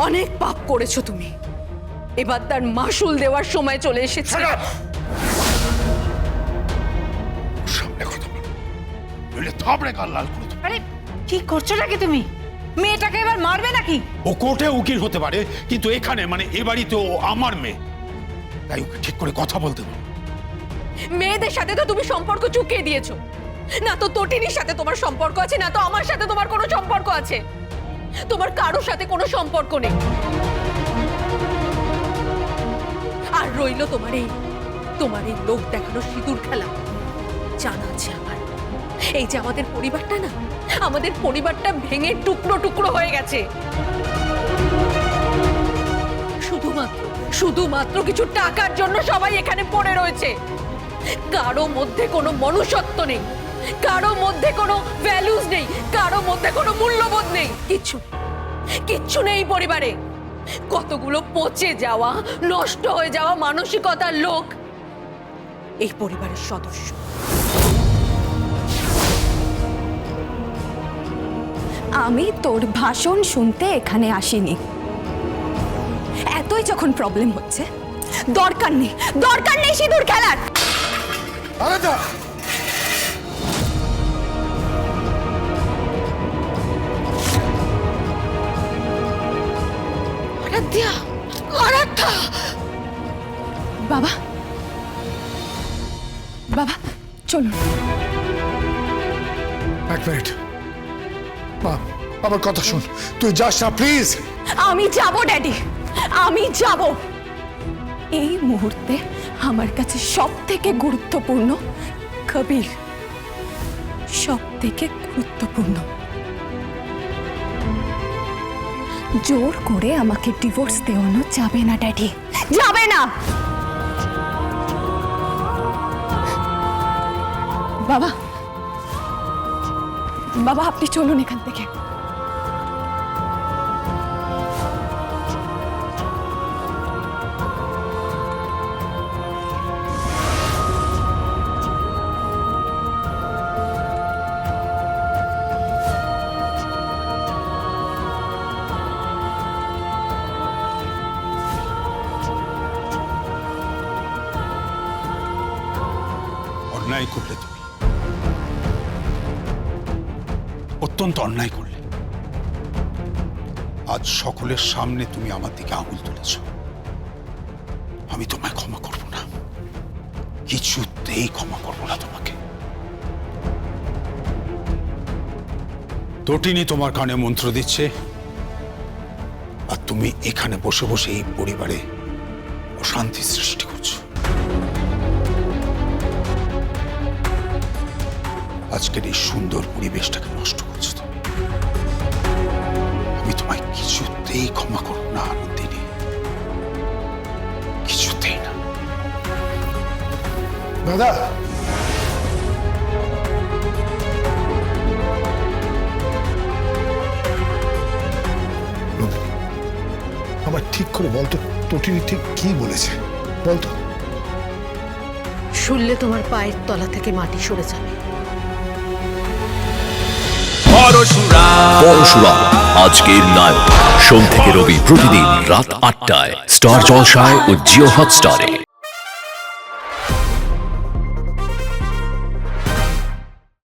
অনেক পাপ করেছো তুমি, এবার তার মাসুল দেওয়ার সময় চলে এসেছে। সামনে কথা বল, নইলে থাপড়ে গাল লাল করে দেব। আরে কি করছো নাকি তুমি? মেয়েটাকে এবার মারবে নাকি? ও কোর্টে উকিল হতে পারে, কিন্তু এখানে মানে এ বাড়িতে ও আমার মেয়ে, তাই ওকে ঠিক করে কথা বলতে বল। মেয়েদের সাথে তো তুমি সম্পর্ক চুকিয়ে দিয়েছো। না তো তটিনীর সাথে তোমার সম্পর্ক আছে, না তো আমার সাথে তোমার কোনো সম্পর্ক আছে। তোমার কারোর সাথে কোনো সম্পর্ক নেই। আর রইল তোমার এই লোক দেখানো সিঁদুর খেলা। জানা আছে আমার, এই যে আমাদের পরিবারটা না, আমাদের পরিবারটা ভেঙে টুকরো টুকরো হয়ে গেছে। শুধুমাত্র কিছু টাকার জন্য সবাই এখানে পড়ে রয়েছে। কারো মধ্যে কোনো মনুষ্যত্ব নেই, কারো মধ্যে কোনো ভ্যালুজ নেই, কারো মধ্যে কোনো মূল্যবোধ নেই। কিচ্ছু নেই পরিবারে। কতগুলো পচে যাওয়া, নষ্ট হয়ে যাওয়া মানসিকতার লোক এই পরিবারের সদস্য। আমি তোর ভাষণ শুনতে এখানে আসিনি। এতই যখন প্রবলেম হচ্ছে, দরকার নেই সিঁদুর খেলার। বাবা বাবা চলুন। এক মিনিট মা, আমার কথা শুন, তুই যাস না প্লিজ। আমি যাব ড্যাডি, আমি যাব। এই মুহূর্তে আমার কাছে সব থেকে গুরুত্বপূর্ণ কবির, সব থেকে গুরুত্বপূর্ণ। জোর করে আমাকে ডিভোর্স দেওয়ানো যাবে না ড্যাডি, যাবে না। বাবা বাবা আপনি চলুন এখান থেকে। অন্যায় করলে তুমি, অত্যন্ত অন্যায় করলে। আজ সকলের সামনে তুমি আমার দিকে আঙুল তুলেছ। আমি তোমায় ক্ষমা করব না, কিছুতেই ক্ষমা করব না তোমাকে। তটিনী তোমার কানে মন্ত্র দিচ্ছে, আর তুমি এখানে বসে বসে এই পরিবারে অশান্তি সৃষ্টি করছো। আজকের এই সুন্দর পরিবেশটাকে নষ্ট করছো তুমি। আমি তোমায় কিছুতেই ক্ষমা করব না আনন্দিনী, কিছুতেই না। দাদা, নন্দিনী, আমার ঠিক করে বলতো তটিনী ঠিক কি বলেছে বলতো। শুনলে তোমার পায়ের তলা থেকে মাটি সরে যাবে। পরশুরাম আজকের নায়ক, সোম থেকে রবি প্রতিদিন রাত ৮টায় স্টার জলসায় ও জিও হটস্টারে।